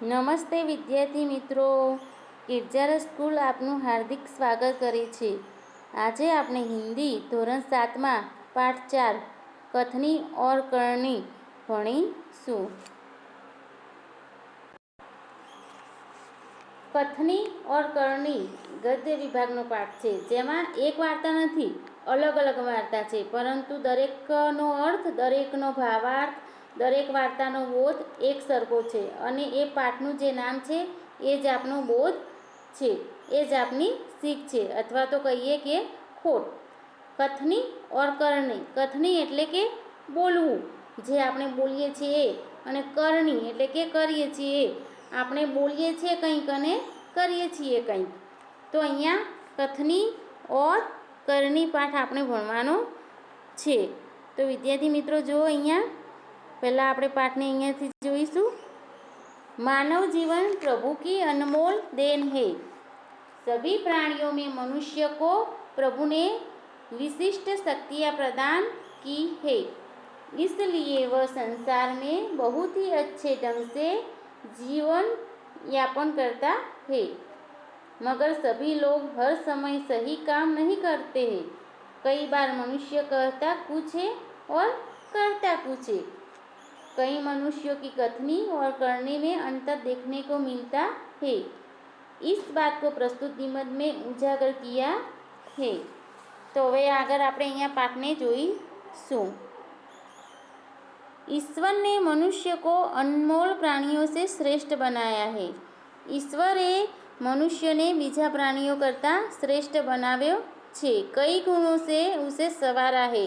નમસ્તે વિદ્યાર્થી મિત્રો, કિડઝારા સ્કૂલ આપનું હાર્દિક સ્વાગત કરે છે। આજે આપણે હિન્દી ધોરણ 7માં પાઠ 4 કથની ઓર કરણી ભણીશું। કથની ઓર કરણી ગદ્ય વિભાગનો પાઠ છે, જેમાં એક વાર્તા નથી, અલગ અલગ વાર્તા છે, પરંતુ દરેકનો અર્થ, દરેકનો ભાવાર્થ, દરેક વાર્તાનો બોધ એક સરખો છે અને એ પાઠનું જે નામ છે એ જ આપનો બોધ છે, એ જ આપની શીખ છે, અથવા તો કહીએ કે ખોટ। કથની ઓર કરણી, કથની એટલે કે બોલવું, જે આપણે બોલીએ છીએ એ, અને કરણી એટલે કે કરીએ છીએ એ, આપણે બોલીએ છીએ કંઈક અને કરીએ છીએ કંઈક। તો અહીંયા કથની ઓર કરણી પાઠ આપણે ભણવાનો છે। તો વિદ્યાર્થી મિત્રો જુઓ, અહીંયા પહેલાં આપણે પાઠને અહીંયાથી જોઈશું। मानव जीवन प्रभु की अनमोल देन है। सभी प्राणियों में मनुष्य को प्रभु ने विशिष्ट शक्तियाँ प्रदान की है, इसलिए वह संसार में बहुत ही अच्छे ढंग से जीवन यापन करता है। मगर सभी लोग हर समय सही काम नहीं करते हैं। कई बार मनुष्य कहता कुछ है और करता कुछ है। कई मनुष्यों की कथनी और करनी में अंतर देखने को मिलता है। इस बात को प्रस्तुत निबंध में उजागर किया है। तो હવે આગળ આપણે અહીંયા પાઠને જોઈશું। ईश्वर ने मनुष्य को अनमोल प्राणियों से श्रेष्ठ बनाया है। ईश्वरे मनुष्यने बीजा प्राणियों करતાં श्रेष्ठ बनाव्યો છે। कई गुणों से उसे संवारा है,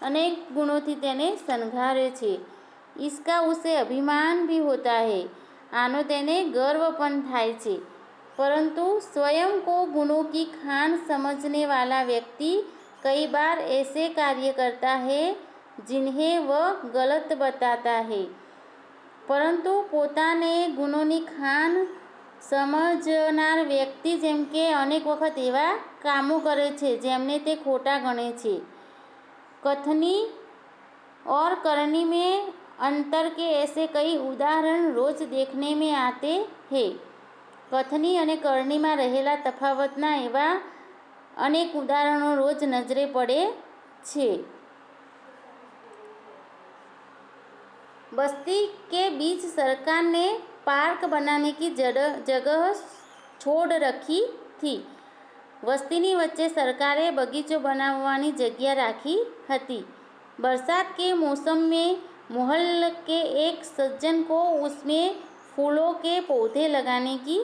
अनेक गुणोंથી તેને શણગાર્યો છે। इसका उसे अभिमान भी होता है, आनो तेने गर्व पण थाय छे। परंतु स्वयं को गुणों की खान समझने वाला व्यक्ति कई बार ऐसे कार्य करता है जिन्हें वह गलत बताता है। परंतु पोताने गुणोनी खान समझनार व्यक्ति जेम के अनेक वखत एवा कामो करे छे जेमने ते खोटा गणे छे। कथनी और करनी में अंतर के ऐसे कई उदाहरण रोज देखने में आते हैं। कथनी અને કરણીમાં રહેલા તફાવતના એવા અનેક ઉદાહરણો રોજ નજરે પડે છે। बस्ती के बीच सरकार ने पार्क बनाने की जगह छोड़ रखी थी। वस्तीनी वच्चे सरकारे बगीचो बनाववानी जग्या राखी हती। बरसात के मौसम में मोहल्ले के एक सज्जन को उसमें फूलों के पौधे लगाने की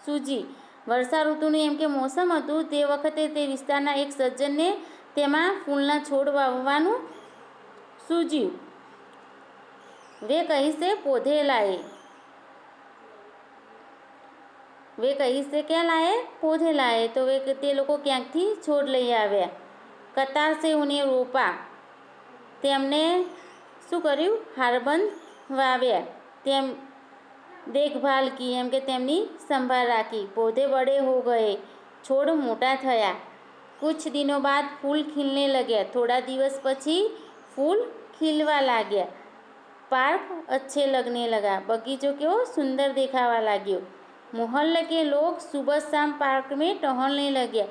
सूझी। वर्षा ऋतुનું એમ કે મોસમ હતું તે વખતે તે વિસ્તારના એક સજ્જનને તેમાં ફૂલના છોડ વાવવાનું સૂઝ્યું। वे कहीं से पौधे लाए, वे कहीं से क्या लाए? पौधे लाए। तो वे ते लोको क्यांकथी છોડ લઈ આવ્યા। कतार से उन्हें रोपा, तेमने શું કર્યું? હારબંધ વાવ્યા। તેમ देखभाल की, एम के तेमनी संभाल राखी। पौधे बड़े हो गए, छोड़ मोटा थया। कुछ दिनों बाद फूल खिलने लगे। थोड़ा दिवस पछी फूल खिलवा लाग्या। पार्क अच्छे लगने लगा, बगीचो केवो सुंदर देखावा लाग्यो। मोहल्ले के लोग सुबह शाम पार्क में टहलने लग्या।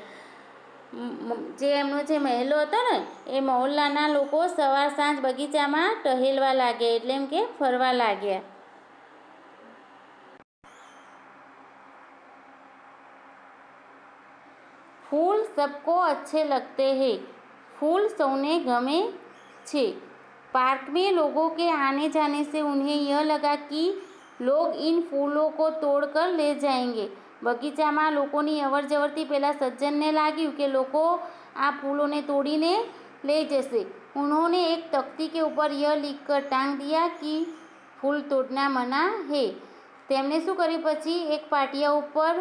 જે એમનો જે મહેલો હતો ને એ મહોલ્લાના લોકો સવાર સાંજ બગીચામાં ટહેલવા લાગ્યા, એટલે એમ કે ફરવા લાગ્યા। फूल सबको अच्छे लगते हैं, फूल सौने गमे छे। पार्क में लोगों के आने जाने से उन्हें यह लगा कि लोग इन फूलों को तोड़कर ले जाएंगे। बगीचाમાં લોકોની અવર જવરથી પેલા સજ્જનને લાગ્યું કે લોકો આ ફૂલોને તોડીને ले जैसे। उन्होंने एक तख्ती के ऊपर यह लिखकर टांग दिया कि फूल तोड़ना मना है। तेमने શું કર્યું? પછી એક પાટિયા ઉપર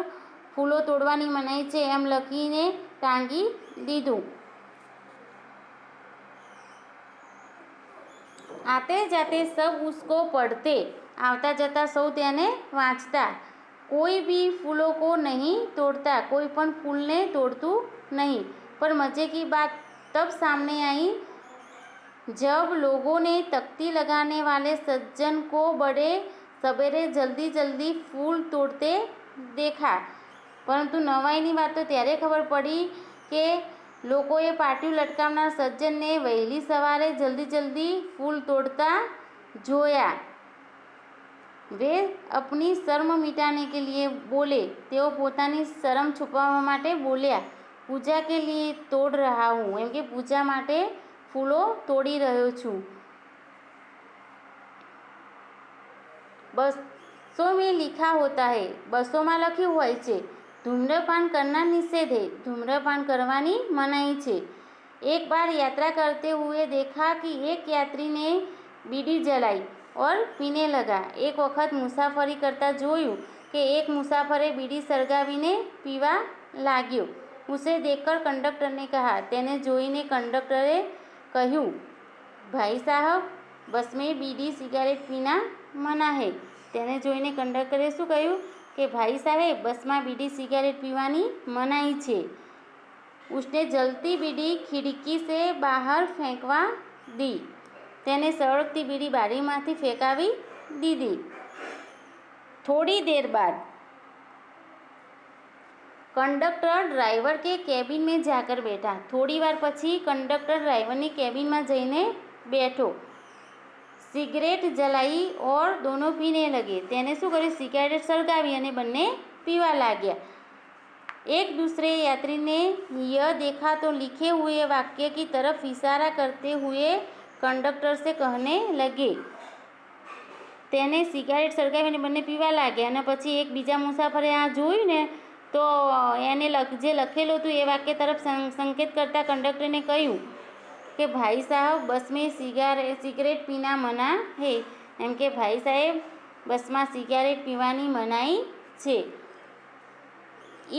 ફૂલો તોડવાની મનાઈ છે એમ લખીને ટાંગી દીધું। आते जाते सब उसको पढ़ते, आवता जता सौ तेने वाँचता। कोई भी फूलों को नहीं तोड़ता, कोई पण फूल ने तोड़तू नहीं। पर मज़े की बात तब सामने आई जब लोगों ने तख्ती लगाने वाले सज्जन को बड़े सवेरे जल्दी जल्दी फूल तोड़ते देखा। પરંતુ નવાઈની વાત તો ત્યારે ખબર પડી કે લોકોએ પાટિયું લટકાવનાર સજ્જનને વહેલી સવારે જલ્દી જલ્દી ફૂલ તોડતા જોયા। वे अपनी शर्म मिटाने के लिए बोले। તેઓ પોતાની શરમ છુપાવવા માટે બોલ્યા, પૂજા કે लिए तोड़ रहा हूँ। એમ કે પૂજા માટે ફૂલો તોડી રહ્યો છું। बसों में लिखा होता है। બસોમાં લખ્યું હોય છે, धूम्रपान करना निषेध है। धूम्रपान करवानी मनाई છે। एक बार यात्रा करते हुए देखा कि एक यात्री ने बीड़ी जलाई और पीने लगा। एक वखत मुसाफरी करता જોયું કે એક મુસાફરે બીડી સળગાવીને પીવા લાગ્યો। उसे देखकर कंडक्टर ने कहा। તેને જોઈને કંડક્ટરે કહ્યું, ભાઈ સાहब बस में बीड़ी सिगरेट पीना मना है। તેને જોઈને કંડક્ટરે શું કહ્યું કે ભાઈ સાહેબ બસમાં બીડી સિગારેટ પીવાની મનાઈ છે। उसने जलती बीड़ी खिड़की से बाहर फेंकवा दी। તેને સળગતી બીડી બારીમાંથી ફેંકાવી દીધી। थोड़ी देर बाद कंडक्टर ड्राइवर के केबिन में जाकर बैठा। थोड़ी वार પછી કંડક્ટર ડ્રાઈવરની કેબિનમાં જઈને બેઠો। સિગરેટ જલાઈ और दोनों पीने लगे। તેને શું કર્યું, સિગારેટ સળગાવી અને બંને પીવા લાગ્યા। एक दूसरे यात्री ने यह देखा तो लिखे हुए वाक्य की तरफ इशारा करते हुए कंडक्टर से कहने लगे। તેને સિગારેટ સળગાવીને બંને પીવા લાગ્યા અને પછી એક બીજા મુસાફરે આ જોયું ને તો એને જે લખેલું હતું એ વાક્ય તરફ સંકેત કરતા કંડક્ટરને કહ્યું કે ભાઈ સાહેબ બસ में સિગરેટ પીના મના હે। એમ કે ભાઈ સાહેબ બસમાં સિગારેટ પીવાની મનાઈ છે।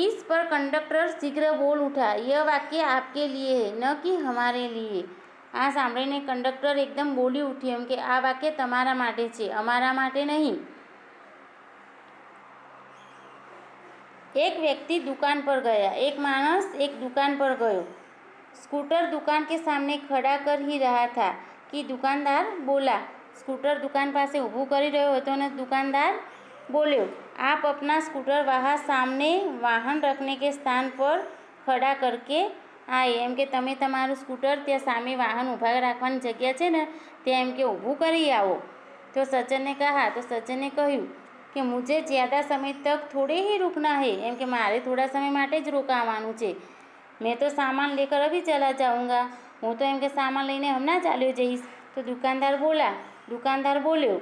इस पर कंडक्टर शीघ्र बोल उठा, यह वाक्य आपके लिए है न कि हमारे लिए। આ સાંભળીને કંડક્ટર એકદમ બોલી ઉઠ્યો એમ કે આ વાક્ય તમારા માટે છે, અમારા માટે નહીં। एक व्यक्ति दुकान पर गया। एक मानस एक दुकान पर गयो। स्कूटर दुकान के सामने खड़ा कर ही रहा था कि दुकानदार बोला। स्कूटर दुकान पासे ઊભું કરી રહ્યો હતો અને दुकानदार बोल्यो, आप अपना स्कूटर वहाँ सामने वाहन रखने के स्थान पर खड़ा करके आए। એમ કે તમે તમારું સ્કૂટર ત્યાં સામે વાહન ઊભા રાખવાની જગ્યા છે ને ત્યાં એમ કે ઊભું કરી આવો। તો સજ્જને કહા। તો સજ્જને કહ્યું કે મુझे ज़्यादा समय तक थोड़े ही रुकना है। एम के मारे थोड़ा समय माटे ज रोकावानुं छे। मैं तो सामान लेकर अभी चला जाऊँगा। हूँ तो एम के सामान लईने हमणां चाल्यो जईश। तो दुकानदार बोल्यो,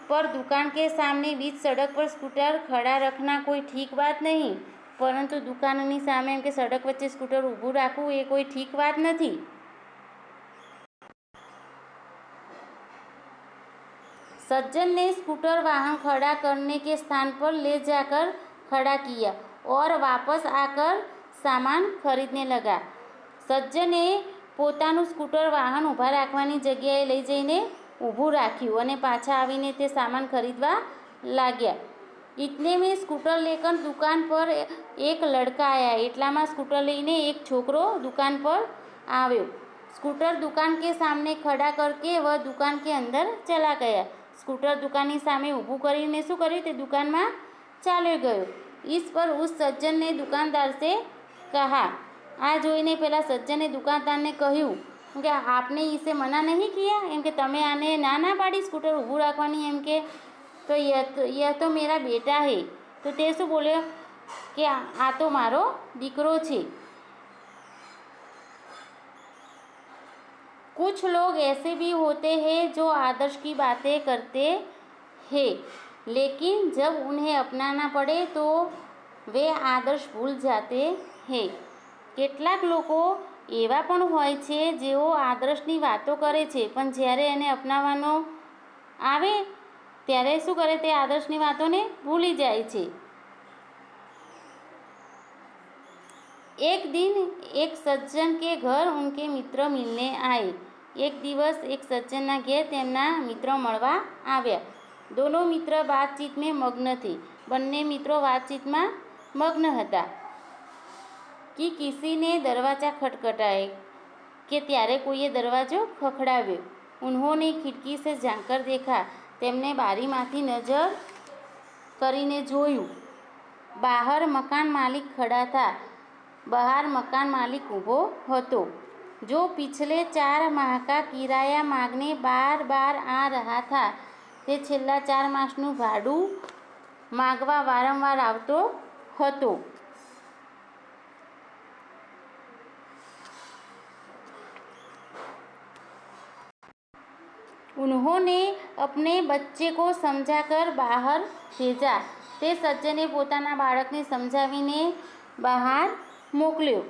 पर दुकान के सामने बीच सड़क पर स्कूटर खड़ा रखना कोई ठीक बात नहीं। परंतु दुकाननी सामे एम के सड़क वच्चे स्कूटर ઊભું રાખવું એ કોઈ ઠીક વાત નથી। सज्जन ने स्कूटर वाहन खड़ा करने के स्थान पर ले जाकर खड़ा किया और वापस आकर सामान खरीदने लगा। सज्जने પોતાનું સ્કૂટર વાહન ઊભા રાખવાની જગ્યાએ લઈ જઈને ઊભું રાખ્યું અને પાછા આવીને તે સામાન ખરીદવા લાગ્યા। इतने में स्कूटर लेकर दुकान पर एक लड़का आया। એટલામાં સ્કૂટર લઈને એક છોકરો दुकान पर આવ્યો। स्कूटर दुकान के सामने खड़ा करके वह दुकान के अंदर चला गया। स्कूटर दुकानની સામે ઊભું કરીને શું કર્યું, તે દુકાનમાં ચાલ્યો ગયો। इस पर उस सज्जन ने दुकानदार से कहा। આ જોઈને પેલા સજ્જને દુકાનદારને કહ્યું કે આપને इसे मना नहीं किया। એમ કે તમે આને ના પાડી સ્કૂટર ઊભું રાખવાની। એમ કે तो यह तो मेरा बेटा है। तो તે શું બોલ્યો કે આ તો મારો દીકરો છે। कुछ लोग ऐसे भी होते हैं जो आदर्श की बातें करते हैं, लेकिन जब उन्हें अपनाना पड़े तो वे आदर्श भूल जाते हैं। કેટલાક લોકો એવા પણ હોય છે જેઓ આદર્શની વાતો કરે છે પણ જ્યારે એને અપનાવવાનો આવે ત્યારે શું કરે, તે આદર્શની વાતોને ભૂલી જાય છે। एक दिन एक सज्जन के घर उनके मित्र मिलने आए। एक दिवस एक सज्जनना ઘેર તેમના મિત્રો મળવા આવ્યા। दोनों मित्र बातचीत में मग्न थे। બંને મિત્રો વાતચીતમાં મગ્ન હતા कि किसी ने दरवाज़ा खटखटाए कि त्यारे कोईए दरवाज़ो खखड़ाव्यो। उन्होंने खिड़की से झांककर देखा તેમણે બારીમાંથી નજર કરીને જોયું. બહાર મકાન માલિક ખડા था. બહાર મકાન માલિક ઊભો હતો. जो पिछले 4 माह का किराया मांगने बार बार आ रहा था. તે છેલ્લા 4 માસનું ભાડું માગવા વારંવાર આવતો હતો. उन्होंने अपने बच्चे को समझाकर બહાર भेजा. તે સજ્જને પોતાના બાળકને સમજાવીને બહાર મોકલ્યો.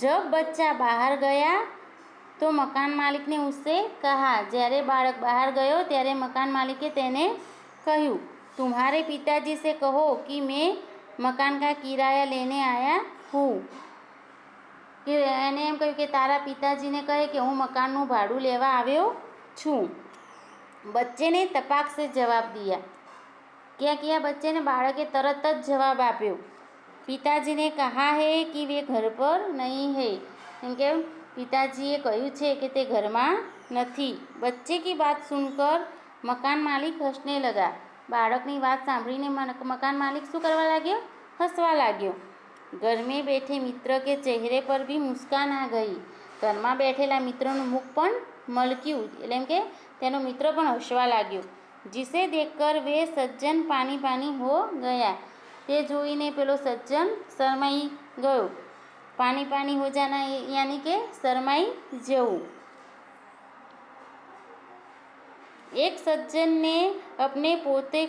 जब बच्चा बाहर गया तो मकान मालिक ने उससे कहा. જ્યારે બાળક બહાર ગયો ત્યારે મકાન માલિકે તેને કહ્યું, तुम्हारे पिताजी से कहो कि मैं मकान का किराया लेने आया हूँ. કે એને એમ કહ્યું કે તારા પિતાજીને કહે કે હું મકાનનું ભાડું લેવા આવ્યો છું. બચ્ચે ને તપાક સે જવાબ દિયા. क्या किया बच्चे ने? બાળકે તરત જ જવાબ આપ્યો. पिताजी ने कहा है कि वे घर पर नहीं है. કેમ કે પિતાજીએ કહ્યું છે કે તે ઘરમાં નથી. બચ્ચે કી બાત સુનકર મકાન માલિક હસને લગા. બાળકની વાત સાંભળીને મકાન માલિક શું કરવા લાગ્યો? હસવા લાગ્યો. ઘર મેં બેઠે મિત્ર કે ચહેરે પર ભી મુસ્કાન આ ગઈ. ઘરમાં બેઠેલા મિત્રનું મુખ પણ મલક્યું, એટલે એમ કે તેનો મિત્ર પણ હસવા લાગ્યો. जिसे देखकर वे सज्जन पानी पानी हो गया. તે જોઈને પેલો સજ્જન શરમાઈ ગયો. પાણી પાણી હો જાના યાની કે શરમાઈ જવું. एक सज्जन ने अपने पोते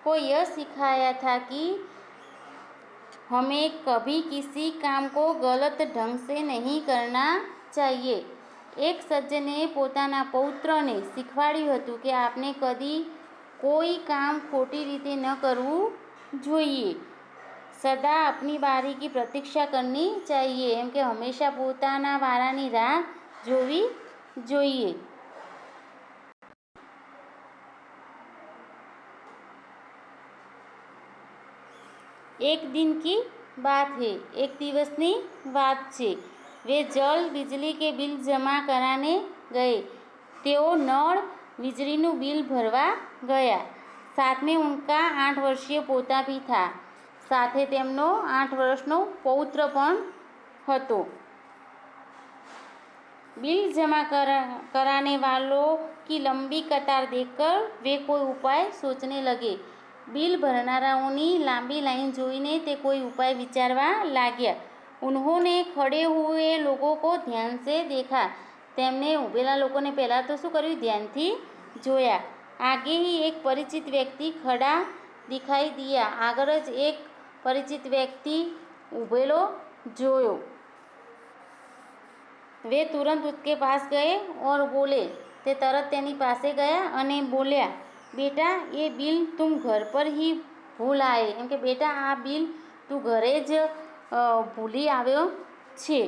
को यह सिखाया था कि हमें कभी किसी काम को गलत ढंग से नहीं करना चाहिए. એક સજ્જને પોતાના પૌત્રને શીખવાડ્યું હતું કે આપણે કદી કોઈ કામ ખોટી રીતે ન કરવું જોઈએ. સદા अपनी बारी की प्रतीक्षा करनी चाहिए. એમ કે હંમેશા પોતાના વારાની રાહ જોવી જોઈએ. एक दिन की बात है. एक દિવસની વાત છે. वे जल बिजली के बिल जमा कराने गए. તેઓ નળ વીજળીનું બિલ ભરવા ગયા. साथ में उनका 8 वर्षीय पोता भी था. સાથે તેમનો 8 વર્ષનો પૌત્ર પણ હતો. बिल जमा कराने वालों की लंबी कतार देखकर वे कोई उपाय सोचने लगे. બિલ ભરનારાઓની લાંબી લાઈન જોઈને તે કોઈ ઉપાય વિચારવા લાગ્યા. उन्होंने खड़े हुए लोगों को ध्यान से देखा. તેમણે ઊભેલા લોકોને પહેલાં તો શું કર્યું? ધ્યાનથી જોયા. आगे ही एक परिचित व्यक्ति खड़ा दिखाई दिया. આગળ જ એક પરિચિત વ્યક્તિ ઊભેલો જોયો. वे तुरंत उसके पास गए और बोले. તે તરત તેની પાસે ગયા અને બોલ્યા, બેટા એ બિલ તુમ ઘર પર ही ભૂલ આए. એમ કે બેટા આ બિલ તું ઘરે જ ભૂલી આવ્યો છે.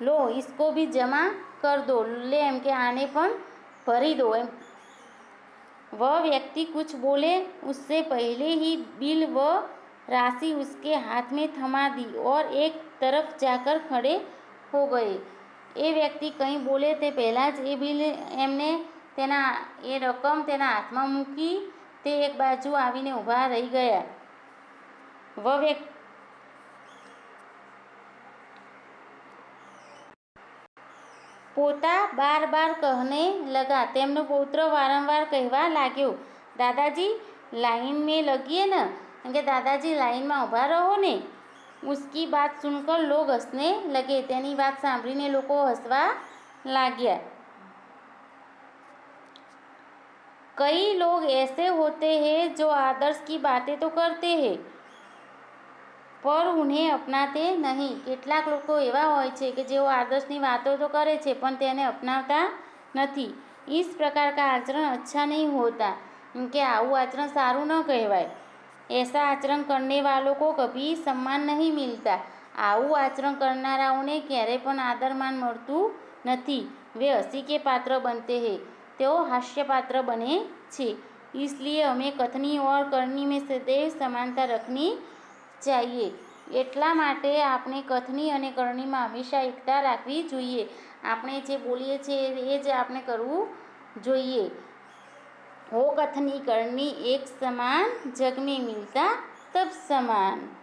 લો इसको भी जमा कर दो. લે એમ કે આને પણ ભરી દો. એમ वह व्यक्ति कुछ बोले उससे पहले ही बिल व राशि उसके हाथ में थमा दी और एक तरफ जाकर खड़े हो गए. એ વ્યક્તિ કંઈ બોલે તે પહેલાં જ એ બિલ એમને તેના એ રકમ તેના હાથમાં મૂકી તે એક બાજુ આવીને ઊભા રહી ગયા. वह व्यक्ति પોતા બાર બાર કહને લગા. તેમનો પૌત્ર વારંવાર કહેવા લાગ્યો, દાદાજી લાઈન में लगिए न. એમ કે દાદાજી લાઈનમાં ઊભા રહો ને. उसकी बात सुनकर लोग हंसने लगे. તેની વાત સાંભળીને લોકો હસવા લાગ્યા. कई लोग ऐसे होते हैं जो आदर्श की बातें तो करते हैं पर उन्हें अपनाते नहीं. કેટલાક લોકો એવા હોય છે કે જેઓ આદર્શની વાતો તો કરે છે પણ તેને અપનાવતા નથી. इस प्रकार का आचरण अच्छा नहीं होता. કે આવું આચરણ સારું ન કહેવાય. ऐसा आचरण करने वालों को कभी सम्मान नहीं मिलता. આવું આચરણ કરનારાઓને ક્યારેય પણ આદરમાન મળતું નથી. वे हंसी के पात्र बनते हैं. તેઓ હાસ્યપાત્ર બને છે. इसलिए हमें कथनी और करनी में सदैव समानता रखनी चाहिए. એટલા માટે આપણે કથની અને કરણીમાં હંમેશા એકતા રાખવી જોઈએ. આપણે જે બોલીએ છીએ એ જ આપણે કરવું જોઈએ. હો કથની કરણી એક સમાન, જગને મિલતા તબ સમાન.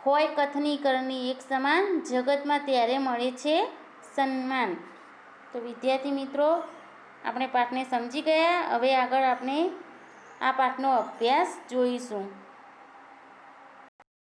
હોય કથની કરણી એક સમાન, જગતમાં ત્યારે મળે છે સન્માન. તો વિદ્યાર્થી મિત્રો, આપણે પાઠને સમજી ગયા. હવે આગળ આપણે આ પાઠનો અભ્યાસ જોઈશું.